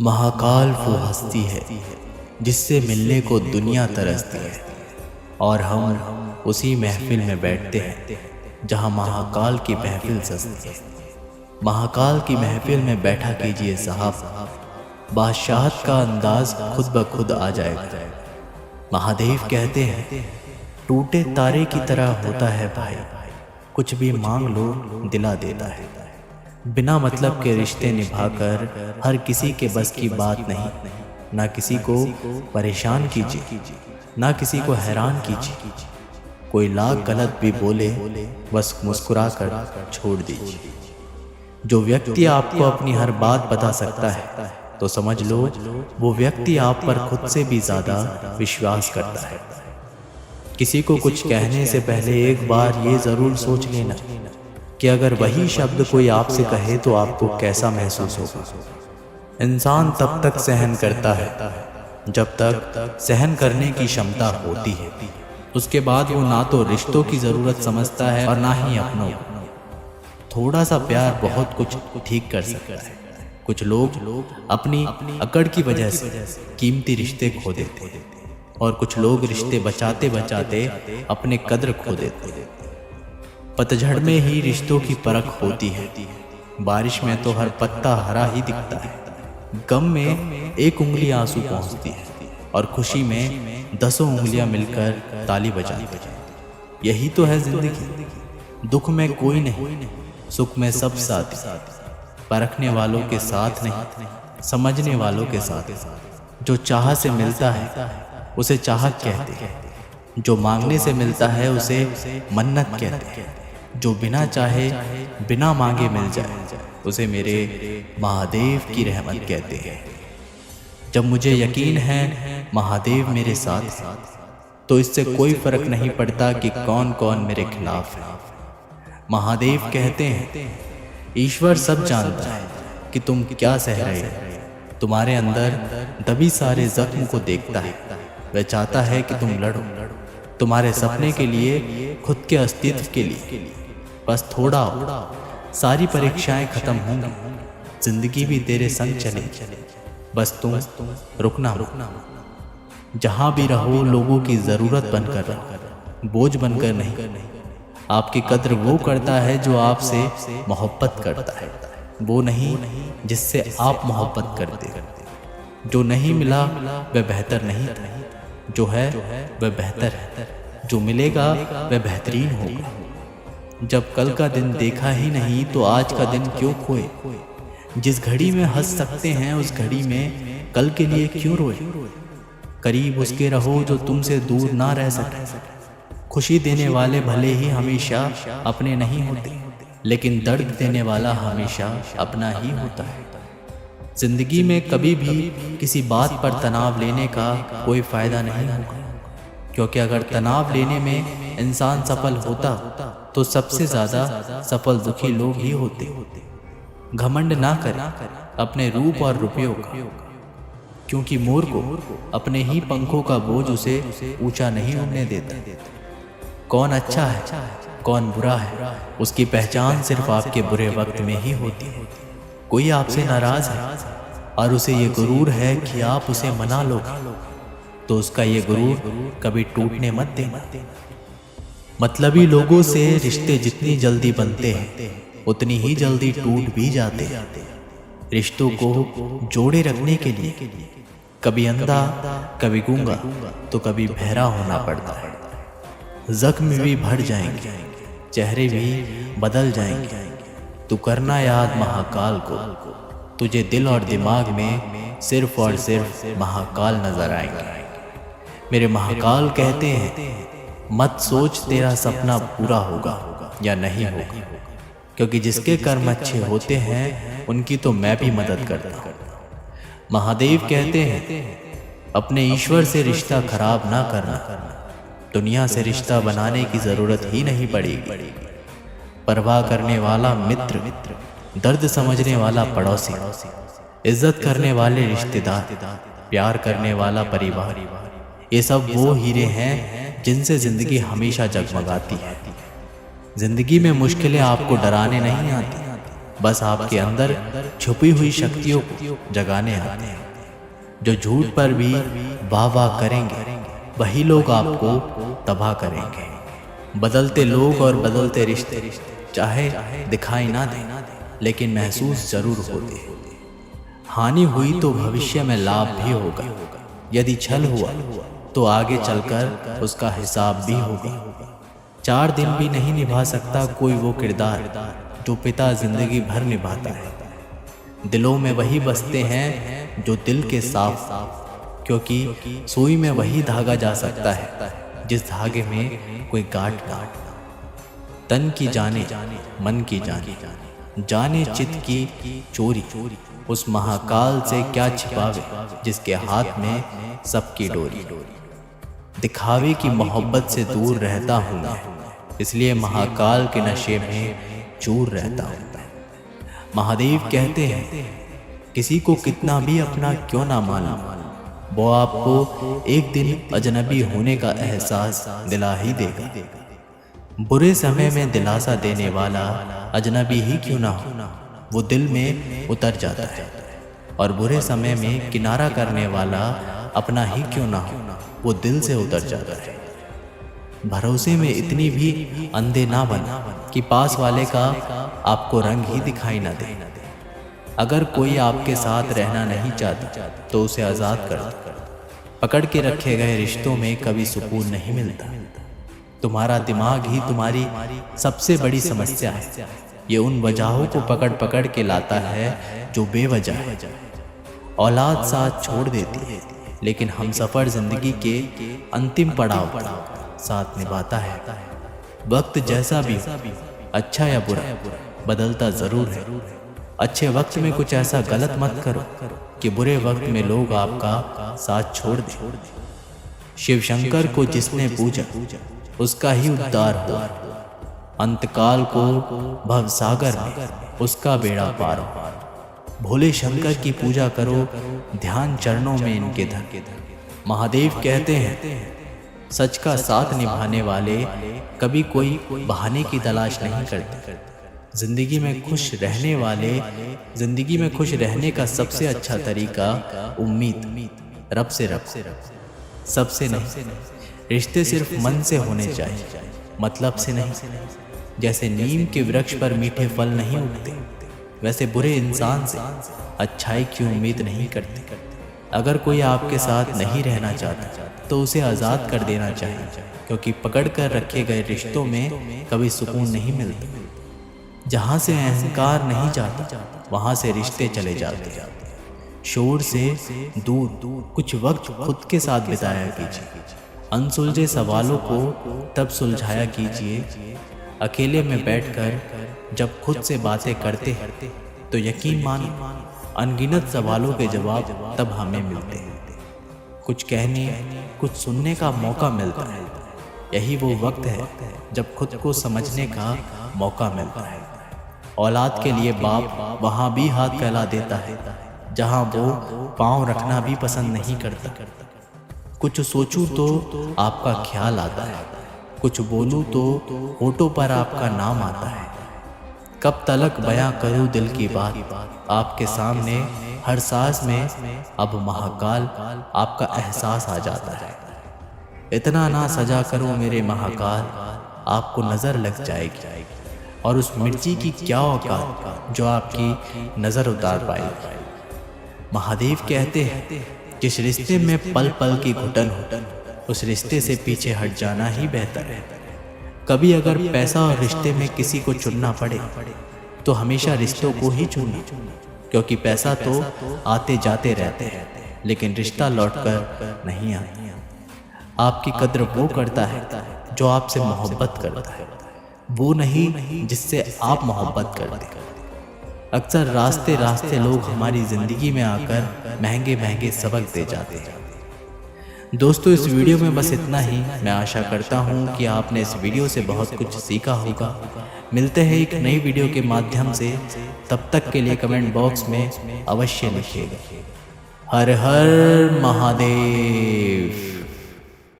महाकाल वो हस्ती है जिससे मिलने को दुनिया तरसती है, और हम उसी महफिल में बैठते हैं जहां महाकाल की महफिल सजती है। महाकाल की महफिल में बैठा कीजिए साहब, बादशाहत का अंदाज खुद ब खुद आ जाएगा। महादेव कहते हैं टूटे तारे की तरह होता है भाई, कुछ भी मांग लो दिला देता है। बिना मतलब के रिश्ते निभाकर हर किसी के बस की बात नहीं। ना किसी को परेशान कीजिए, ना किसी को हैरान कीजिए। कोई लाख गलत भी बोले बस मुस्कुरा कर छोड़ दीजिए। जो व्यक्ति आपको अपनी हर बात बता सकता है तो समझ लो वो व्यक्ति आप पर खुद से भी ज़्यादा विश्वास करता है। किसी को कुछ कहने से पहले एक बार ये ज़रूर सोच लेना कि अगर वही शब्द कोई आपसे कहे तो आपको कैसा महसूस होगा। इंसान तब तक सहन करता है जब तक सहन करने की क्षमता होती है। उसके बाद वो ना तो रिश्तों की ज़रूरत समझता है और ना ही अपनों। थोड़ा सा प्यार बहुत कुछ ठीक कर सकता है। कुछ लोग अपनी अकड़ की वजह से कीमती रिश्ते खो देते हैं, और कुछ लोग रिश्ते बचाते बचाते अपने कद्र खो देते हैं। पतझड़ में ही रिश्तों की परख होती है। बारिश में तो हर पत्ता हरा ही दिखता है। गम में एक उंगली आंसू पहुंचती है, और खुशी में 10 उंगलियां मिलकर ताली बजाती है। यही तो है जिंदगी। दुख में कोई नहीं, सुख में सब साथी। परखने वालों के साथ नहीं, समझने वालों के साथ। जो चाह से मिलता है उसे चाहत कहते हैं। जो मांगने से मिलता है उसे मन्नत कहते हैं। जो बिना चाहे बिना मांगे मिल जाए उसे मेरे महादेव की रहमत कहते हैं। जब मुझे यकीन है महादेव मेरे साथ तो इससे कोई फर्क नहीं पड़ता कि कौन कौन मेरे खिलाफ है। महादेव कहते हैं ईश्वर सब जानता है कि तुम क्या सह रहे हो। तुम्हारे अंदर दबी सारे जख्म को देखता है। वह चाहता है कि तुम लड़ो, तुम्हारे सपने के लिए, खुद के अस्तित्व के लिए। बस थोड़ा सारी परीक्षाएं खत्म होंगी, जिंदगी भी तेरे संग चले। बस तुम रुकना। जहां भी रहो लोगों की जरूरत बनकर रहो, बोझ बनकर नहीं। आपकी कद्र वो करता है जो आपसे मोहब्बत करता है, वो नहीं जिससे आप मोहब्बत करते। जो नहीं मिला वह बेहतर नहीं था, जो है वह बेहतर है। जो मिलेगा वह बेहतरीन होगा। जब कल का दिन देखा ही नहीं तो आज का दिन क्यों खोए। जिस घड़ी में हंस सकते हैं उस घड़ी में कल के लिए क्यों रोए। करीब उसके रहो जो तुमसे दूर ना रह सके। खुशी देने वाले भले ही हमेशा अपने नहीं होते, लेकिन दर्द देने वाला हमेशा अपना ही होता है। जिंदगी में कभी भी किसी बात पर तनाव लेने का कोई फायदा नहीं होगा, क्योंकि अगर तनाव लेने में इंसान सफल होता तो सबसे ज्यादा सफल दुखी लोग ही होते। घमंड ना करें अपने रूप और रुपयों का, क्योंकि मोर को अपने ही पंखों का बोझ उसे ऊंचा नहीं उड़ने देता। कौन अच्छा है कौन बुरा है उसकी पहचान सिर्फ आपके बुरे वक्त में ही होती है। कोई आपसे नाराज है और उसे ये गुरूर है कि आप उसे मना लोगे, तो उसका ये गुरूर कभी टूटने मत देना। मतलबी लोगों से रिश्ते जितनी जल्दी बनते हैं उतनी ही जल्दी टूट भी जाते हैं। रिश्तों को जोड़े रखने के लिए कभी अंधा, कभी गूंगा, तो कभी बहरा होना पड़ता है। जख्म भी बढ़ जाएंगे, चेहरे भी बदल जाएंगे। तू करना याद महाकाल को, तुझे दिल और दिमाग में सिर्फ और सिर्फ महाकाल नजर आएंगे। मेरे महाकाल कहते हैं मत सोच तेरा सपना पूरा होगा या नहीं होगा, क्योंकि जिसके कर्म अच्छे होते हैं उनकी तो मैं भी मदद करता हूँ। महादेव कहते हैं अपने ईश्वर से रिश्ता खराब ना करना, दुनिया से रिश्ता बनाने की जरूरत ही नहीं पड़ेगी। परवाह करने वाला मित्र, दर्द समझने वाला पड़ोसी, इज्जत करने वाले रिश्तेदार, प्यार करने वाला परिवार, ये सब वो हीरे हैं जिनसे जिंदगी हमेशा जगमगाती है। जिंदगी में मुश्किलें आपको डराने नहीं आती, बस आपके अंदर छुपी हुई शक्तियों को जगाने आते हैं। जो झूठ पर भी वाह वाह करेंगे वही लोग आपको तबाह करेंगे। बदलते लोग और बदलते रिश्ते चाहे दिखाई ना दें लेकिन महसूस जरूर होते हैं। हानि हुई तो भविष्य में लाभ भी होगा। यदि छल हुआ तो आगे चलकर उसका हिसाब भी होगा। 4 दिन भी नहीं निभा सकता कोई वो किरदार जो पिता जिंदगी भर निभाता है। दिलों में वही बसते हैं जो दिल के साफ, क्योंकि सुई में वही धागा जा सकता है जिस धागे में कोई गांठ ना। तन की जाने मन की जाने, जाने चित की चोरी, उस महाकाल से क्या छिपावे जिसके हाथ में सबकी डोरी। दिखावे की मोहब्बत से दूर रहता हूँ मैं, इसलिए महाकाल के नशे में चूर रहता हूँ। महादेव कहते हैं किसी को कितना भी अपना क्यों ना माना, वो आपको एक दिन अजनबी होने का एहसास दिला ही देगा। बुरे समय में दिलासा देने वाला अजनबी ही क्यों ना हो, वो दिल में उतर जाता है। और बुरे समय में किनारा करने वाला अपना ही क्यों ना हो, वो दिल से उतर जाता है। भरोसे में इतनी भी अंधे ना बना कि पास वाले का आपको रंग ही दिखाई ना दे। अगर कोई आपके साथ रहना नहीं चाहता तो उसे आज़ाद कर दो। पकड़ के रखे गए रिश्तों में कभी सुकून नहीं मिलता। तुम्हारा दिमाग ही तुम्हारी सबसे बड़ी समस्या है। ये उन वजहों को पकड़ पकड़ के लाता है जो बेवजह है। औलाद साथ छोड़ देती है लेकिन हम सफ़र जिंदगी के अंतिम पड़ाव पर साथ निभाता है। वक्त जैसा भी अच्छा या बुरा बदलता ज़रूर है। अच्छे वक्त में कुछ ऐसा गलत मत करो कि बुरे वक्त में लोग आपका साथ छोड़ दें। शिव शंकर को जिसने पूजा उसका ही उद्धार हो। अंतकाल को भवसागर में उसका बेड़ा पार हो। भोले शंकर की पूजा करो, ध्यान चरणों में इनके धर। महादेव कहते हैं सच का साथ निभाने वाले कभी कोई बहाने की तलाश नहीं करते। जिंदगी में खुश रहने वाले, जिंदगी में खुश रहने का सबसे अच्छा तरीका उम्मीद रब से सबसे नहीं। रिश्ते सिर्फ मन से होने चाहिए, मतलब से नहीं। जैसे नीम के वृक्ष पर मीठे फल नहीं उगते, वैसे बुरे इंसान से अच्छाई की उम्मीद नहीं करते। अगर कोई आपके साथ नहीं रहना चाहता तो उसे आज़ाद कर देना चाहिए, क्योंकि पकड़ कर रखे गए रिश्तों में कभी सुकून नहीं मिलता। जहाँ से अहंकार नहीं जाता वहाँ से रिश्ते चले जाते। शोर से दूर कुछ वक्त खुद के साथ बिताया कीजिए। अनसुलझे सवालों को तब सुलझाया कीजिए अकेले में बैठकर जब खुद से बातें करते हैं। तो यकीन मानो अनगिनत सवालों के जवाब तब हमें मिलते हैं। कुछ कहने, कुछ सुनने का मौका मिलता है। यही वो वक्त है जब खुद को समझने का मौका मिलता है। औलाद के लिए बाप वहाँ भी हाथ फैला देता है जहाँ वो पाँव रखना भी पसंद नहीं करता। कुछ सोचूं तो आपका ख्याल आता है, कुछ बोलूं तो होठों पर आपका नाम आता है। कब तलक बयां करूं दिल की बात आपके सामने, हर सांस में अब महाकाल आपका एहसास आ जाता है। इतना ना सजा करो मेरे महाकाल, आपको नज़र लग जाएगी और उस मिर्ची की क्या औकात जो आपकी नज़र उतार पाएगी। महादेव कहते हैं जिस रिश्ते में पल पल की घुटन हो उस रिश्ते से पीछे हट जाना ही बेहतर है। कभी अगर पैसा और रिश्ते में किसी को चुनना पड़े तो हमेशा रिश्तों को ही चुनो, क्योंकि पैसा तो आते जाते रहते हैं लेकिन रिश्ता लौटकर नहीं आता। आपकी कद्र वो करता है जो आपसे मोहब्बत करता है, वो नहीं जिससे आप मोहब्बत करते हैं। अक्सर रास्ते रास्ते लोग हमारी ज़िंदगी में आकर महंगे महंगे सबक दे जाते हैं। दोस्तों इस वीडियो में बस इतना ही। मैं आशा करता हूँ कि आपने इस वीडियो से बहुत कुछ सीखा होगा। मिलते हैं एक नई वीडियो के माध्यम से, तब तक के लिए कमेंट बॉक्स में अवश्य लिखिएगा। हर हर महादेव।